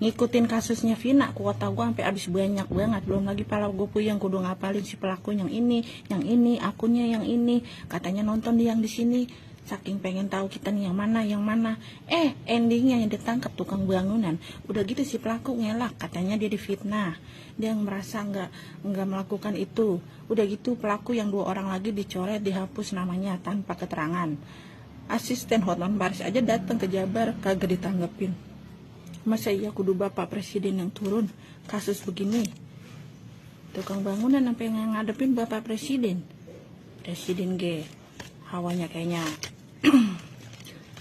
ngikutin kasusnya Vina, kuota gue sampai habis banyak banget. Belum lagi pala gue puyeng kudu ngapalin si pelaku yang ini, akunnya yang ini. Katanya nonton yang di sini, saking pengen tahu kita nih yang mana. Endingnya yang ditangkap tukang bangunan. Udah gitu si pelaku ngelak, katanya dia difitnah, dia merasa nggak melakukan itu. Udah gitu pelaku yang 2 orang lagi dicoret, dihapus namanya tanpa keterangan. Asisten Hotman Paris aja datang ke Jabar kagak ditanggepin. Masa iya kudu Bapak Presiden yang turun kasus begini? Tukang bangunan sampai ngadepin Bapak Presiden. Presiden hawanya kayaknya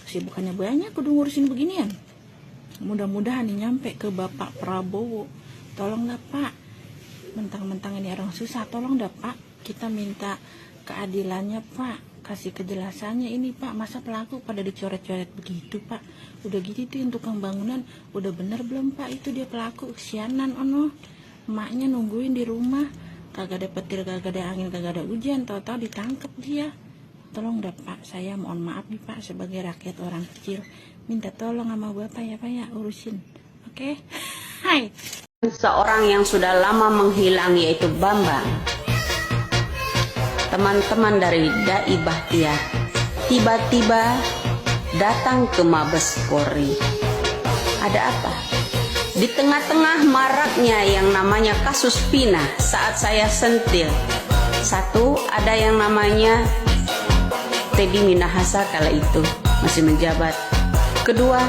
kesibukannya banyak kudu ngurusin beginian. Mudah-mudahan nih nyampe ke Bapak Prabowo. Tolong dah Pak, mentang-mentang ini orang susah, tolong dah Pak, kita minta keadilannya Pak, kasih kejelasannya ini Pak. Masa pelaku pada dicoret-coret begitu Pak? Udah gitu tuh yang tukang bangunan, udah bener belum Pak itu dia pelaku? Kesianan ono, emaknya nungguin di rumah, kagak ada petir, kagak ada angin, kagak ada hujan, tahu-tahu ditangkep dia. Tolong dah Pak, saya mohon maaf nih Pak, sebagai rakyat orang kecil, minta tolong sama Bapak ya Pak ya, urusin. Oke? Hai. Seorang yang sudah lama menghilang yaitu Bambang. Teman-teman dari Dai Bahtiar tiba-tiba datang ke Mabes Polri. Ada apa? Di tengah-tengah maraknya yang namanya kasus Vina saat saya sentil, satu, ada yang namanya Teddy Minahasa kala itu masih menjabat. Kedua,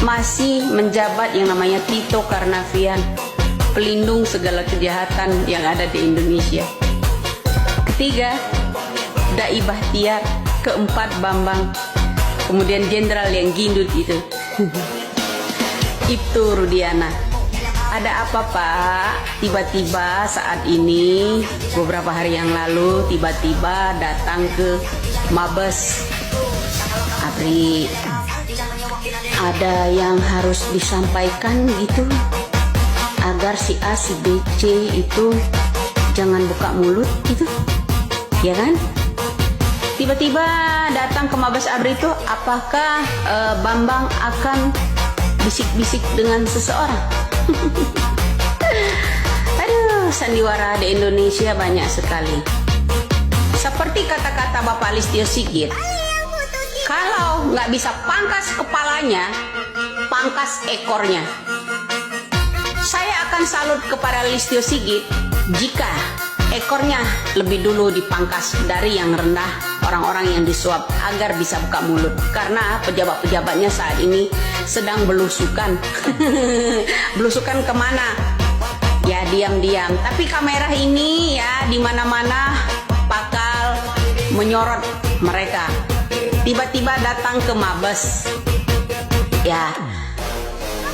masih menjabat yang namanya Tito Karnavian, pelindung segala kejahatan yang ada di Indonesia. Ketiga, Dai Bahtiar. Keempat, Bambang. Kemudian jenderal yang gindut itu Ibtu Rudiana. Ada apa Pak? Tiba-tiba saat ini, beberapa hari yang lalu, tiba-tiba datang ke Mabes. Abri, ada yang harus disampaikan gitu, agar si A, si B, C itu jangan buka mulut gitu, ya kan? Tiba-tiba datang ke Mabes Abri itu, apakah Bambang akan bisik-bisik dengan seseorang? Aduh, sandiwara di Indonesia banyak sekali. Seperti kata-kata Bapak Listio Sigit, kalau nggak bisa pangkas kepalanya, pangkas ekornya. Saya akan salut kepada Listio Sigit jika ekornya lebih dulu dipangkas dari yang rendah, orang-orang yang disuap, agar bisa buka mulut. Karena pejabat-pejabatnya saat ini sedang belusukan. Belusukan kemana? Ya diam-diam. Tapi kamera ini ya di mana-mana bakal menyorot mereka. Tiba-tiba datang ke Mabes, ya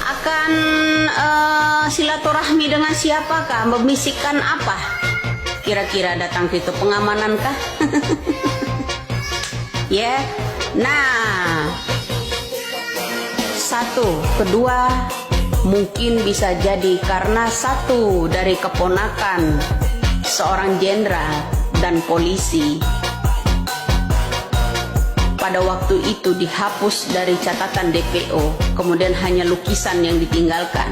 akan silaturahmi dengan siapakah? Membisikkan apa? Kira-kira datang ke itu pengamanan kah? Ya, nah, satu, kedua, mungkin bisa jadi karena satu dari keponakan seorang jenderal dan polisi pada waktu itu dihapus dari catatan DPO, kemudian hanya lukisan yang ditinggalkan,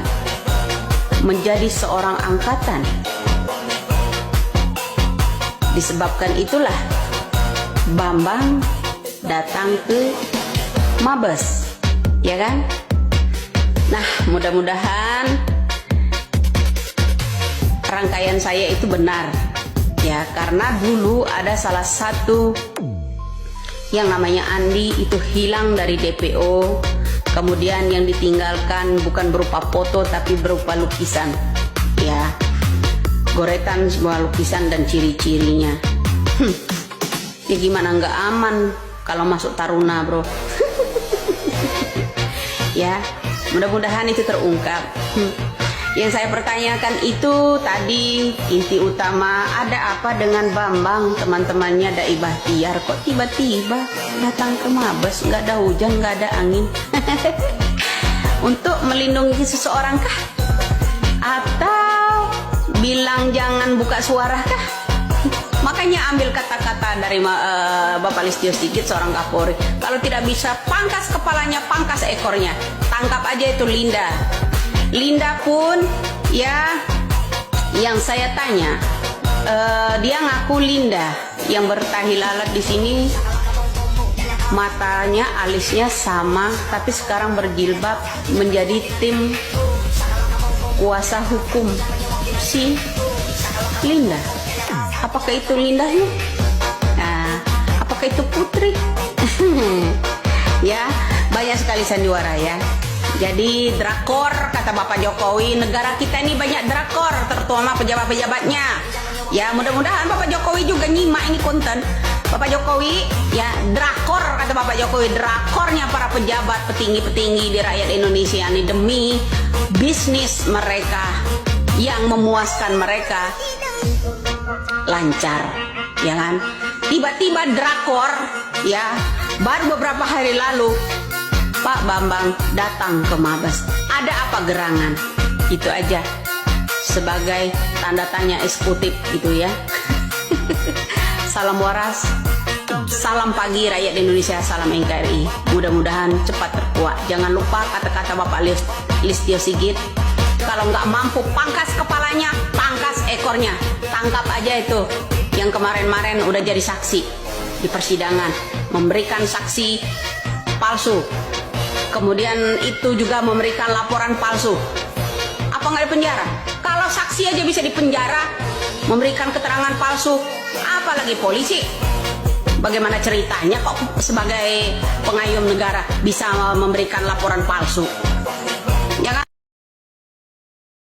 menjadi seorang angkatan. Disebabkan itulah Bambang datang ke Mabes, ya kan? Nah, mudah-mudahan rangkaian saya itu benar, ya, karena dulu ada salah satu yang namanya Andi itu hilang dari DPO, kemudian yang ditinggalkan bukan berupa foto tapi berupa lukisan, ya, goretan sebuah lukisan dan ciri-cirinya. Ya gimana nggak aman kalau masuk Taruna, bro. Ya, mudah-mudahan itu terungkap. Yang saya pertanyakan itu tadi inti utama, ada apa dengan Bambang, teman-temannya Dai Bahtiar, kok tiba-tiba datang ke Mabes, nggak ada hujan, nggak ada angin. Untuk melindungi seseorang kah? Atau bilang jangan buka suara kah? Makanya ambil kata-kata dari Bapak Listio Sigit, seorang Kapolri. Kalau tidak bisa pangkas kepalanya, pangkas ekornya. Tangkap aja itu Linda. Linda pun ya, yang saya tanya, dia ngaku Linda yang bertahi lalat di sini, matanya, alisnya sama, tapi sekarang berjilbab menjadi tim kuasa hukum si Linda. Apakah itu Lindanya? Nah, apakah itu Putri? Ya, banyak sekali sandiwara ya. Jadi drakor, kata Bapak Jokowi, negara kita ini banyak drakor, terutama pejabat-pejabatnya. Ya, mudah-mudahan Bapak Jokowi juga nyimak ini konten. Bapak Jokowi, ya drakor, kata Bapak Jokowi, drakornya para pejabat, petinggi-petinggi di rakyat Indonesia ini demi bisnis mereka yang memuaskan mereka lancar, ya kan? Tiba-tiba drakor, ya, baru beberapa hari lalu Pak Bambang datang ke Mabes. Ada apa gerangan? Itu aja. Sebagai tanda tanya eksekutif gitu ya. Salam waras. Salam pagi rakyat Indonesia, salam NKRI. Mudah-mudahan cepat terkuat. Jangan lupa kata-kata Bapak Listio Sigit. Kalau nggak mampu pangkas kepalanya, pangkas ekornya. Tangkap aja itu yang kemarin-kemarin udah jadi saksi di persidangan, memberikan saksi palsu. Kemudian itu juga memberikan laporan palsu. Apa nggak dipenjara? Kalau saksi aja bisa dipenjara, memberikan keterangan palsu, apalagi polisi? Bagaimana ceritanya kok sebagai pengayom negara bisa memberikan laporan palsu?